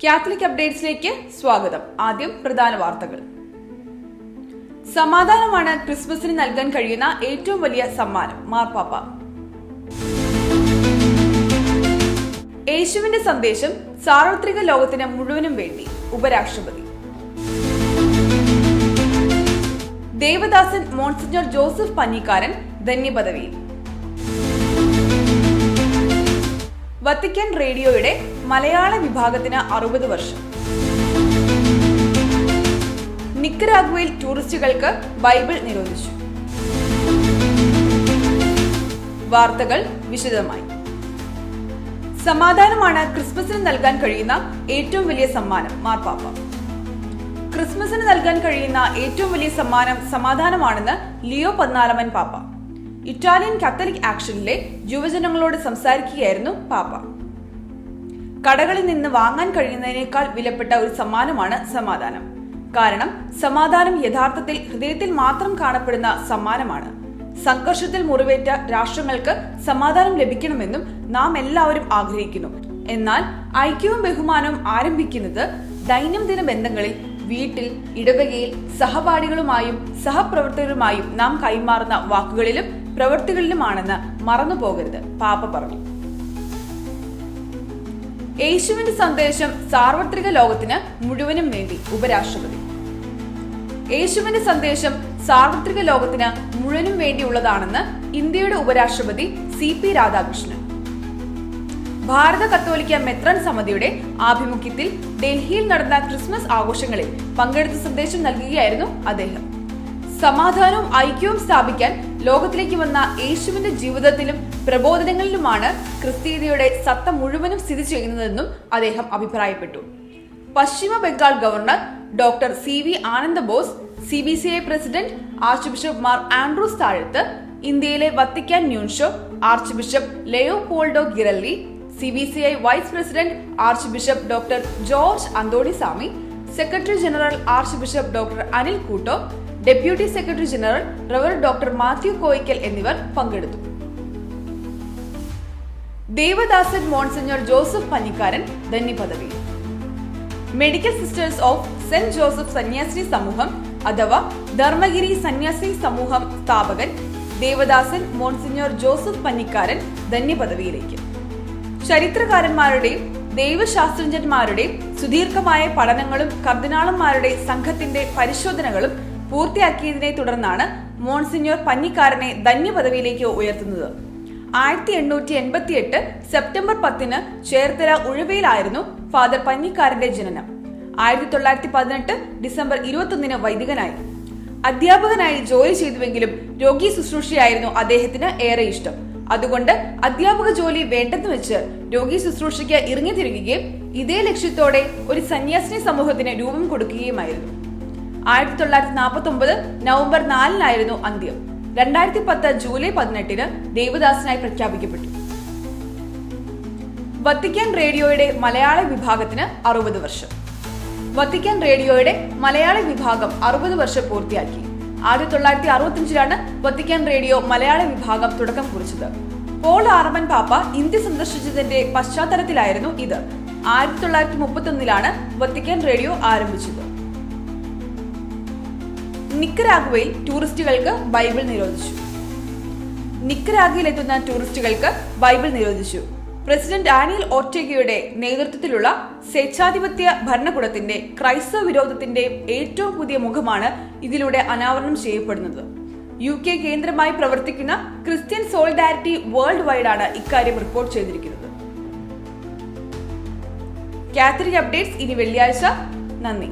Catholic അപ്ഡേറ്റ്സിലേക്ക് സ്വാഗതം. ആദ്യം പ്രധാന വാർത്തകൾ. സമാധാനമാണ് ക്രിസ്മസിന് നൽകാൻ കഴിയുന്ന ഏറ്റവും വലിയ സമ്മാനം, മാർപ്പാപ്പ. യേശുവിന്റെ സന്ദേശം സാർവത്രിക ലോകത്തിന് മുഴുവനും വേണ്ടി, ഉപരാഷ്ട്രപതി. ദേവദാസൻ മോൺസിഞ്ഞർ ജോസഫ് പന്നിക്കാരൻ ധന്യപദവിയിൽ. വത്തിക്കാൻ റേഡിയോയുടെ മലയാള വിഭാഗത്തിന് 60 വർഷം. നിക്കരാഗ്വയിൽ ടൂറിസ്റ്റുകൾക്ക് ബൈബിൾ നിരോധിച്ചു. വാർത്തകൾ വിശദമായി. സമാധാനമാണ് ക്രിസ്മസിന് നൽകാൻ കഴിയുന്ന ഏറ്റവും വലിയ സമ്മാനം, മാർപ്പാപ്പ. ക്രിസ്മസിന് നൽകാൻ കഴിയുന്ന ഏറ്റവും വലിയ സമ്മാനം സമാധാനമാണെന്ന് ലിയോ 14 പാപ്പ ഇറ്റാലിയൻ കാത്തലിക് ആക്ഷനിലെ യുവജനങ്ങളോട് സംസാരിക്കുകയായിരുന്നു പാപ്പ. കടകളിൽ നിന്ന് വാങ്ങാൻ കഴിയുന്നതിനേക്കാൾ വിലപ്പെട്ട ഒരു സമ്മാനമാണ് സമാധാനം. കാരണം സമാധാനം യഥാർത്ഥത്തിൽ ഹൃദയത്തിൽ മാത്രം കാണപ്പെടുന്ന സമ്മാനമാണ്. സംഘർഷത്തിൽ മുറിവേറ്റ രാഷ്ട്രങ്ങൾക്ക് സമാധാനം ലഭിക്കണമെന്നും നാം എല്ലാവരും ആഗ്രഹിക്കുന്നു. എന്നാൽ ഐക്യവും ബഹുമാനവും ആരംഭിക്കുന്നത് ദൈനംദിന ബന്ധങ്ങളിൽ, വീട്ടിൽ, ഇടവകയിൽ, സഹപാഠികളുമായും സഹപ്രവർത്തകരുമായും നാം കൈമാറുന്ന വാക്കുകളിലും പ്രവൃത്തികളിലുമാണെന്ന് മറന്നു പോകരുത്, പാപ്പ പറഞ്ഞു. യേശുവിന്റെ സന്ദേശം സാർവത്രിക ലോകത്തിന് മുഴുവനും വേണ്ടി, ഉപരാഷ്ട്രപതി. യേശുവിന്റെ സന്ദേശം സാർവത്രിക ലോകത്തിന് മുഴുവനും വേണ്ടിയുള്ളതാണെന്ന് ഇന്ത്യയുടെ ഉപരാഷ്ട്രപതി CP രാധാകൃഷ്ണൻ. ഭാരത കത്തോലിക്ക മെത്രാൻ സമിതിയുടെ ആഭിമുഖ്യത്തിൽ ഡൽഹിയിൽ നടന്ന ക്രിസ്മസ് ആഘോഷങ്ങളിൽ പങ്കെടുത്ത സന്ദേശം നൽകുകയായിരുന്നു അദ്ദേഹം. സമാധാനവും ഐക്യവും സ്ഥാപിക്കാൻ ലോകത്തിലേക്ക് വന്ന യേശുവിന്റെ ജീവിതത്തിലും പ്രബോധനങ്ങളിലുമാണ് ക്രിസ്തീയതയുടെ സത്ത മുഴുവനും സ്ഥിതി ചെയ്യുന്നതെന്നും അദ്ദേഹം അഭിപ്രായപ്പെട്ടു. Paschim Bengal governor doctor CV Ananda Bose, CBCI president archbishop Mar Andrews Thazhath, ഇന്ത്യയിലെ Vatican nuncio archbishop Leopoldo Girelli, CBCI vice president archbishop doctor George Antonysamy, secretary general archbishop doctor Anil Couto, deputy secretary general rev doctor Mathew Koikkal എന്നിവർ പങ്കെടുത്തു. ദേവദാസൻ monsignor Joseph Pannikkaran ധന്യപദവി. Medical sisters of saint Joseph സന്യാസിനി സമൂഹം അഥവാ ധർമ്മഗിരി സന്യാസിനി സമൂഹം സ്ഥാപകൻ ദേവദാസൻ മോൺസിഞ്ഞർ ജോസഫ് പന്നിക്കാരൻ ധന്യപദവിയിലേക്ക്. ചരിത്രകാരന്മാരുടെയും ദൈവശാസ്ത്രജ്ഞന്മാരുടെയും സുദീർഘമായ പഠനങ്ങളും കർദിനാളന്മാരുടെ സംഘത്തിന്റെ പരിശോധനകളും പൂർത്തിയാക്കിയതിനെ തുടർന്നാണ് മോൺസിഞ്ഞോർ പന്നിക്കാരനെ ധന്യപദവിയിലേക്ക് ഉയർത്തുന്നത്. 1888 സെപ്റ്റംബർ 10 ചേർത്തല ഉഴവയിലായിരുന്നു ഫാദർ പന്നിക്കാരന്റെ ജനനം. 1918 ഡിസംബർ 21 വൈദികനായി. അധ്യാപകനായി ജോലി ചെയ്തുവെങ്കിലും രോഗി ശുശ്രൂഷയായിരുന്നു അദ്ദേഹത്തിന് ഏറെ ഇഷ്ടം. അതുകൊണ്ട് അധ്യാപക ജോലി വേണ്ടെന്ന് വെച്ച് രോഗി ശുശ്രൂഷയ്ക്ക് ഇറങ്ങിത്തിരിക്കുകയും ഇതേ ലക്ഷ്യത്തോടെ ഒരു സന്യാസിനി സമൂഹത്തിന് രൂപം കൊടുക്കുകയുമായിരുന്നു. 1949 നവംബർ 4 അന്ത്യം. 2010 ജൂലൈ 18 ദേവദാസനായി പ്രഖ്യാപിക്കപ്പെട്ടു. വത്തിക്കാൻ റേഡിയോയുടെ മലയാള വിഭാഗത്തിന് 60 വർഷം. വത്തിക്കാൻ റേഡിയോയുടെ മലയാള വിഭാഗം 60 വർഷം പൂർത്തിയാക്കി. 1965 വത്തിക്കാൻ റേഡിയോ മലയാള വിഭാഗം തുടക്കം കുറിച്ചത്. പോൾ ആറമൻ പാപ്പ ഇന്ത്യ സന്ദർശിച്ചതിന്റെ പശ്ചാത്തലത്തിലായിരുന്നു ഇത്. 1931 വത്തിക്കാൻ റേഡിയോ ആരംഭിച്ചത്. നിക്കരാഗ്വയിൽ ടൂറിസ്റ്റുകൾക്ക് ബൈബിൾ നിരോധിച്ചു. നിക്കരാഗ്വയിലെത്തുന്ന ടൂറിസ്റ്റുകൾക്ക് ബൈബിൾ നിരോധിച്ചു. പ്രസിഡന്റ് ഡാനിയൽ ഓർട്ടേഗയുടെ നേതൃത്വത്തിലുള്ള സ്വേച്ഛാധിപത്യ ഭരണകൂടത്തിന്റെ ക്രൈസ്തവ വിരോധത്തിന്റെ ഏറ്റവും പുതിയ മുഖമാണ് ഇതിലൂടെ അനാവരണം ചെയ്യപ്പെടുന്നത്. UK കേന്ദ്രമായി പ്രവർത്തിക്കുന്ന ക്രിസ്ത്യൻ സോളിഡാരിറ്റി വേൾഡ് വൈഡ് ആണ് ഇക്കാര്യം റിപ്പോർട്ട് ചെയ്തിരിക്കുന്നത്. കാത്തലിക് അപ്ഡേറ്റ്സ് ഇനി വെള്ളിയാഴ്ച. നന്ദി.